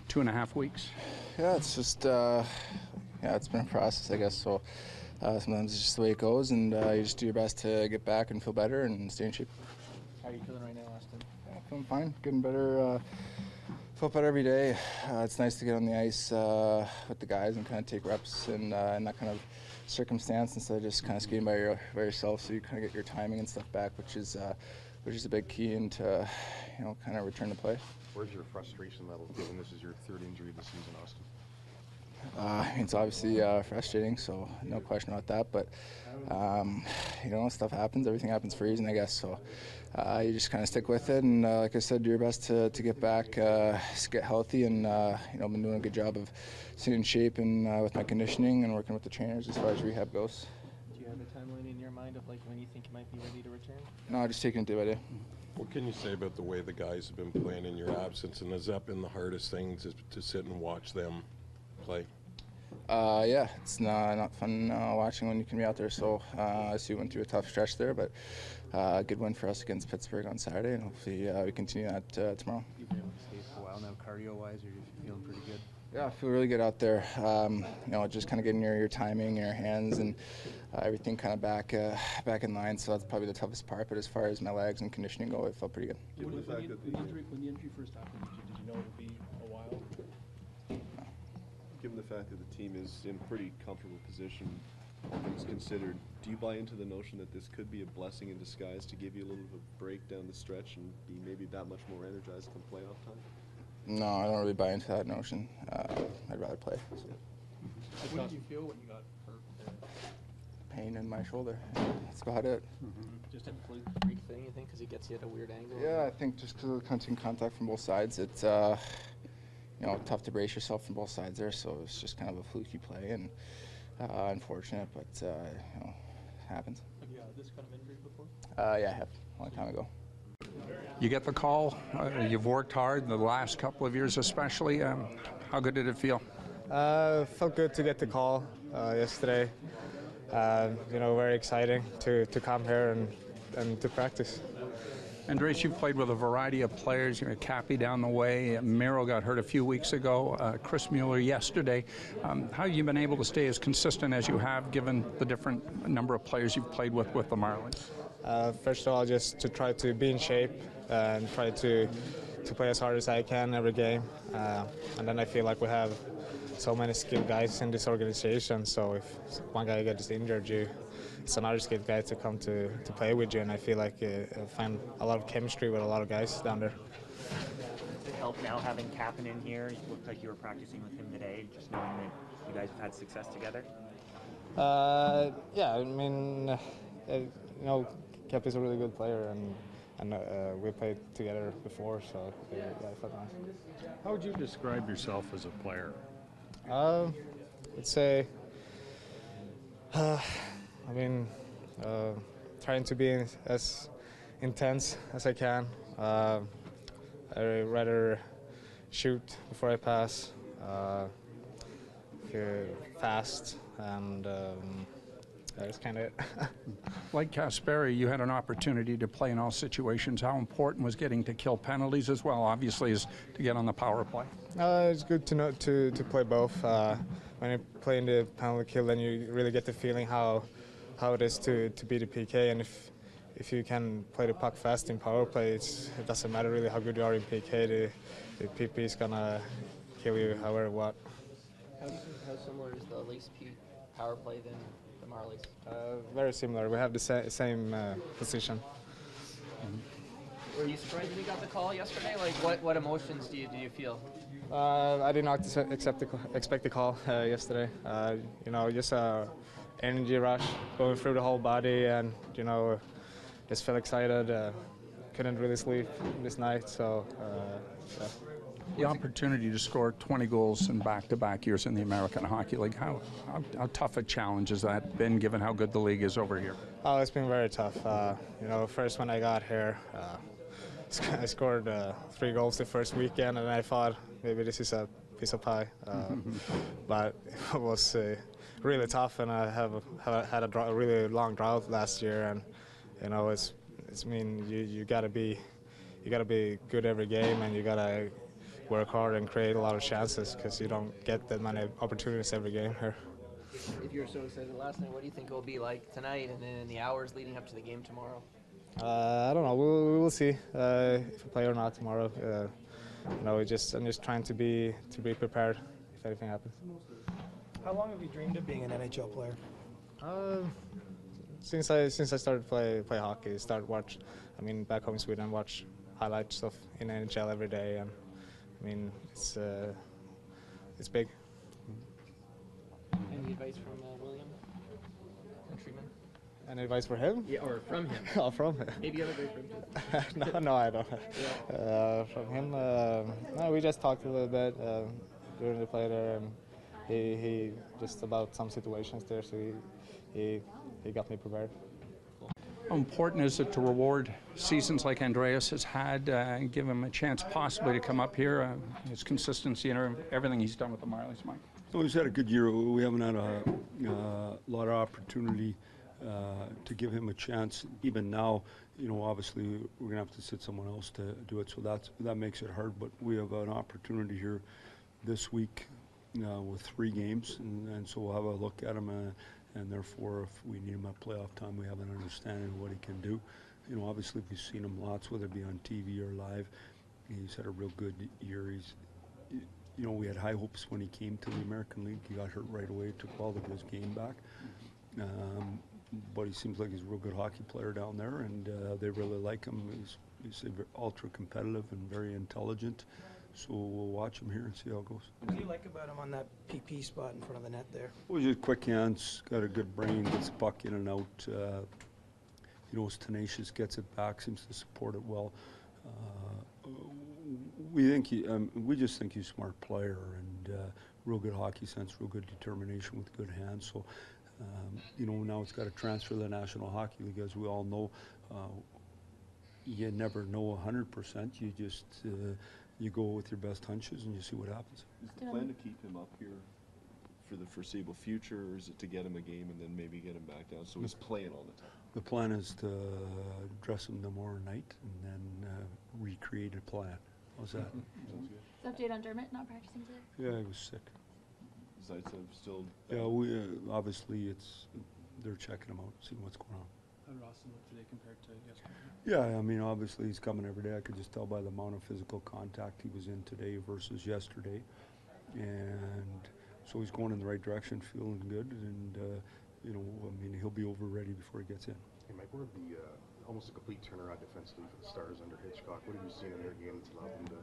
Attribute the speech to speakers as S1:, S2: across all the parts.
S1: 2.5 weeks?
S2: Yeah, it's just it's been a process, I guess. So sometimes it's just the way it goes, and you just do your best to get back and feel better and stay in shape.
S3: How are you feeling right now, Auston?
S2: Yeah, feeling fine, getting better. Feel better every day. It's nice to get on the ice with the guys and kind of take reps in that kind of circumstance instead of just kind of skating by yourself. So you kind of get your timing and stuff back, which is a big key into kind of return to play.
S4: Where's your frustration level, given this is your third injury this season, Auston?
S2: It's obviously frustrating, so no question about that. But stuff happens. Everything happens for a reason, I guess. So you just kind of stick with it, and like I said, do your best to get back, get healthy, and I've been doing a good job of staying in shape and with my conditioning and working with the trainers as far as rehab goes.
S3: Do you have a timeline in your mind of like when you think you might be ready to return?
S2: No, just taking it day by day.
S4: What can you say about the way the guys have been playing in your absence, and has that been the hardest thing to sit and watch them play?
S2: Yeah, it's not fun watching when you can be out there. So I see we went through a tough stretch there, but a good win for us against Pittsburgh on Saturday, and hopefully we continue that tomorrow.
S3: You've been able to skate for a while now, cardio-wise, are you feeling pretty good?
S2: Yeah, I feel really good out there. Just kind of getting your timing, your hands, and everything kind of back in line. So that's probably the toughest part. But as far as my legs and conditioning go, it felt pretty good.
S5: When the injury first happened, did you know it would be a while?
S6: Given the fact that the team is in a pretty comfortable position, all things considered, do you buy into the notion that this could be a blessing in disguise to give you a little bit of a break down the stretch and be maybe that much more energized come playoff time?
S2: No, I don't really buy into that notion. I'd rather play. So.
S5: What did you feel when you got hurt there?
S2: Pain in my shoulder. That's about it.
S3: Just a freak thing, you think, because he gets you at a weird angle?
S2: Yeah, I think just because of the contact from both sides, it's tough to brace yourself from both sides there. So it's just kind of a fluky play and unfortunate, but it happens.
S5: Have you had this kind of injury before?
S2: Yeah, I have a long time ago.
S1: You get the call. You've worked hard the last couple of years especially. How good did it feel?
S7: Felt good to get the call yesterday. Very exciting to come here and to practice.
S1: Andreas, you've played with a variety of players. You're Cappy down the way. Miro got hurt a few weeks ago. Chris Mueller yesterday. How have you been able to stay as consistent as you have, given the different number of players you've played with the Marlies?
S7: First of all, just to try to be in shape and try to play as hard as I can every game. And then I feel like we have so many skilled guys in this organization. So if one guy gets injured, it's another skilled guy to come to play with you, and I feel like I find a lot of chemistry with a lot of guys down there.
S8: Does it help now having Kappen in here? It looked like you were practicing with him today, just knowing that you guys have had success together?
S7: Yeah, I mean, Cap is a really good player, and we played together before, so yeah, it felt nice.
S1: How would you describe yourself as a player?
S7: I'd say, trying to be as intense as I can. I'd rather shoot before I pass, fast, and that's kind of it.
S1: Like Kasperi, you had an opportunity to play in all situations. How important was getting to kill penalties as well, obviously, as to get on the power play?
S7: It's good to know to play both. When you play in the penalty kill, then you really get the feeling how it is to be the PK, and if you can play the puck fast in power play, it doesn't matter really how good you are in PK. The PP is gonna kill you however what.
S3: How similar is the Leafs power play than the Marlies?
S7: Very similar. We have the same position.
S3: Were you surprised when you got the call yesterday? Like, what emotions do you feel?
S7: I did not expect the call yesterday. Just a energy rush going through the whole body, and just felt excited. Couldn't really sleep this night, so.
S1: The opportunity to score 20 goals in back-to-back years in the American Hockey League, how tough a challenge has that been, given how good the league is over here?
S7: Oh, it's been very tough. First when I got here, I scored 3 goals the first weekend, and I thought maybe this is a piece of pie. But it was really tough, and I had a really long drought last year, and you gotta be good every game, and you gotta work hard and create a lot of chances because you don't get that many opportunities every game here.
S3: If you were so excited last night, what do you think it will be like tonight and then in the hours leading up to the game tomorrow?
S7: I don't know. We will see if we play or not tomorrow. I'm just trying to be prepared if anything happens.
S9: How long have you dreamed of being an NHL player?
S7: Since I started play hockey, back home in Sweden, watch highlight stuff in NHL every day, and I mean it's big.
S3: Any advice from William, countryman?
S7: Any advice for him?
S3: Yeah, or from him.
S7: Oh, from him.
S3: Maybe you have advice from him too.
S7: No, I don't.
S3: Yeah.
S7: From him, no, we just talked a little bit during the play there, and he just about some situations there, so he got me prepared.
S1: How important is it to reward seasons like Andreas has had, and give him a chance possibly to come up here, his consistency and everything he's done with the Marlies, Mike?
S10: Well, he's had a good year. We haven't had a lot of opportunity to give him a chance. Even now, obviously we're going to have to sit someone else to do it, so that makes it hard. But we have an opportunity here this week with 3 games, and so we'll have a look at him. And therefore, if we need him at playoff time, we have an understanding of what he can do. Obviously we've seen him lots, whether it be on TV or live. He's had a real good year. We had high hopes when he came to the American League. He got hurt right away. It took a while to get his game back. But he seems like he's a real good hockey player down there, and they really like him. He's ultra competitive and very intelligent. So we'll watch him here and see how it goes.
S9: What do you like about him on that PP spot in front of the net there?
S10: Well, he's just quick hands, got a good brain, gets the puck in and out. He's tenacious, gets it back, seems to support it well. We just think he's a smart player and real good hockey sense, real good determination with good hands. So, now it's got to transfer to the National Hockey League, as we all know. You never know 100%. You just you go with your best hunches and you see what happens.
S6: Is the plan to keep him up here for the foreseeable future, or is it to get him a game and then maybe get him back down so he's playing all the time?
S10: The plan is to dress him tomorrow night and then recreate a plan. How's that?
S11: Update on Dermott not practicing today?
S10: Yeah, he was sick.
S6: Zaitsev still?
S10: Yeah, we obviously they're checking him out, seeing what's going on.
S5: How did Auston look today compared to yesterday?
S10: Yeah, obviously he's coming every day. I could just tell by the amount of physical contact he was in today versus yesterday. And so he's going in the right direction, feeling good, and he'll be over ready before he gets in.
S12: Hey Mike, we're the almost a complete turnaround defensively for the Stars under Hitchcock. What have you seen in their game that's allowed them to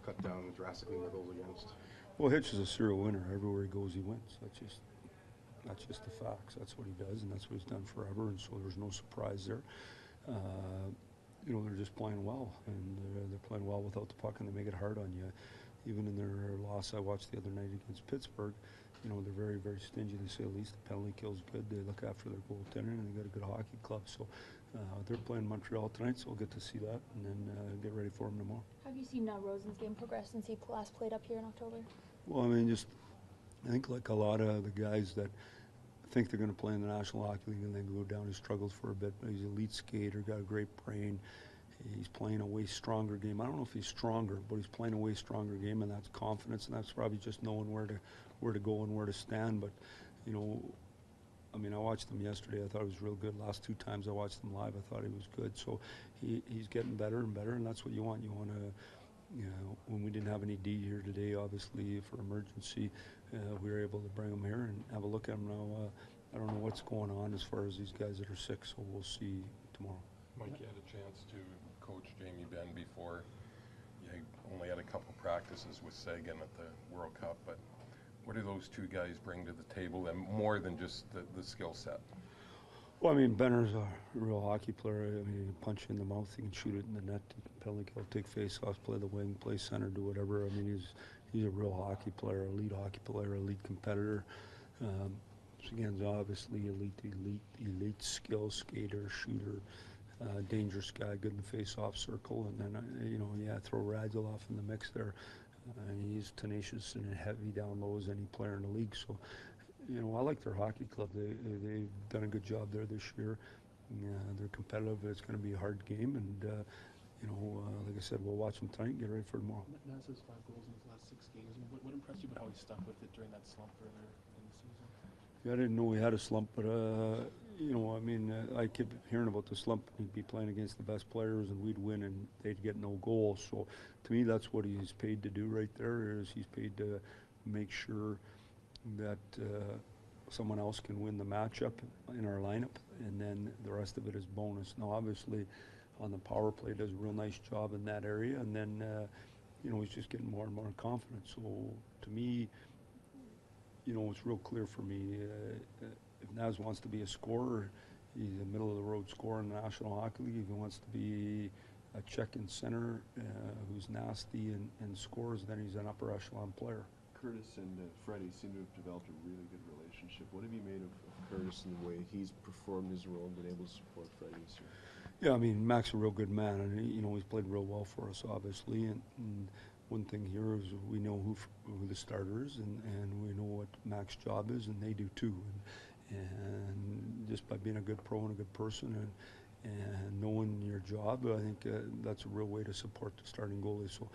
S12: cut down drastically in the goals against?
S10: Well, Hitch is a serial winner. Everywhere he goes, he wins. That's just the facts. That's what he does, and that's what he's done forever, and so there's no surprise there. They're just playing well, and they're playing well without the puck, and they make it hard on you. Even in their loss I watched the other night against Pittsburgh, they're very, very stingy, to say the least. The penalty kill's good. They look after their goaltender, and they got a good hockey club. So they're playing Montreal tonight, so we'll get to see that, and then get ready for them tomorrow.
S11: How have you seen Rosen's game progress since he last played up here in October?
S10: Well, I think like a lot of the guys that think they're going to play in the National Hockey League and then go down, he struggles for a bit, but he's an elite skater, got a great brain. He's playing a way stronger game. I don't know if he's stronger, but he's playing a way stronger game, and that's confidence, and that's probably just knowing where to go and where to stand. But I watched him yesterday. I thought he was real good. Last 2 times I watched him live, I thought he was good. So he's getting better and better, and that's what you want. You want to, when we didn't have any D here today, obviously for emergency, we were able to bring him here and have a look at him now. I don't know what's going on as far as these guys that are sick, so we'll see tomorrow.
S4: Mike, you had a chance to coach Jamie Benn before. You only had a couple practices with Sagan at the World Cup, but what do those 2 guys bring to the table, and more than just the skill set?
S10: Well, Benner's a real hockey player. He can punch you in the mouth, he can shoot it in the net, he can penalty kill, take face-offs, play the wing, play center, do whatever. He's a real hockey player, elite hockey player, elite competitor. Again, obviously elite skill, skater, shooter, dangerous guy, good in the face-off circle, and then throw Radulov in the mix there. He's tenacious and heavy down low as any player in the league. So, I like their hockey club. They've done a good job there this year. They're competitive. It's going to be a hard game, and like I said, we'll watch him tonight and get ready for tomorrow.
S5: Naz has 5 goals in his last 6 games. What impressed you about how he stuck with it during that slump earlier in the season?
S10: Yeah, I didn't know he had a slump, but I kept hearing about the slump. He'd be playing against the best players, and we'd win, and they'd get no goals. So, to me, that's what he's paid to do right there. Is he's paid to make sure that someone else can win the matchup in our lineup, and then the rest of it is bonus. Now, obviously, on the power play, does a real nice job in that area, and then he's just getting more and more confident. So, to me, it's real clear for me. If Naz wants to be a scorer, he's a middle-of-the-road scorer in the National Hockey League. If he wants to be a check-in center who's nasty and scores, then he's an upper echelon player.
S6: Curtis and Freddie seem to have developed a really good relationship. What have you made of Curtis and the way he's performed his role and been able to support Freddie this year?
S10: Yeah, I mean, Mac's a real good man, and he's played real well for us, obviously. And one thing here is we know who the starter is, and we know what Mac's job is, and they do too. And just by being a good pro and a good person and knowing your job, I think that's a real way to support the starting goalie. So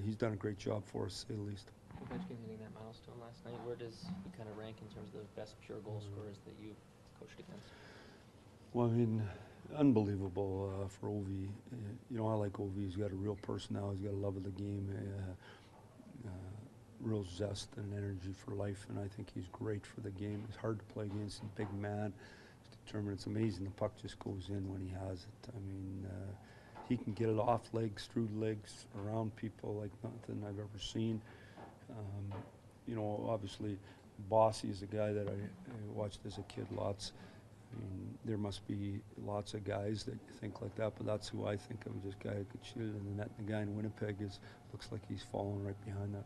S10: he's done a great job for us, to say the least.
S3: Ovechkin hitting that milestone last night. Where does he kind of rank in terms of the best pure goal scorers that you've coached against?
S10: Well, I mean, unbelievable for Ovi. I like Ovi. He's got a real personality. He's got a love of the game, real zest and energy for life, and I think he's great for the game. It's hard to play against him, big man. He's determined. It's amazing. The puck just goes in when he has it. I mean, he can get it off legs, through legs, around people like nothing I've ever seen. Obviously, Bossy is a guy that I watched as a kid lots. I mean, there must be lots of guys that think like that, but that's who I think of, this guy who could shoot it in the net. The guy in Winnipeg looks like he's falling right behind that.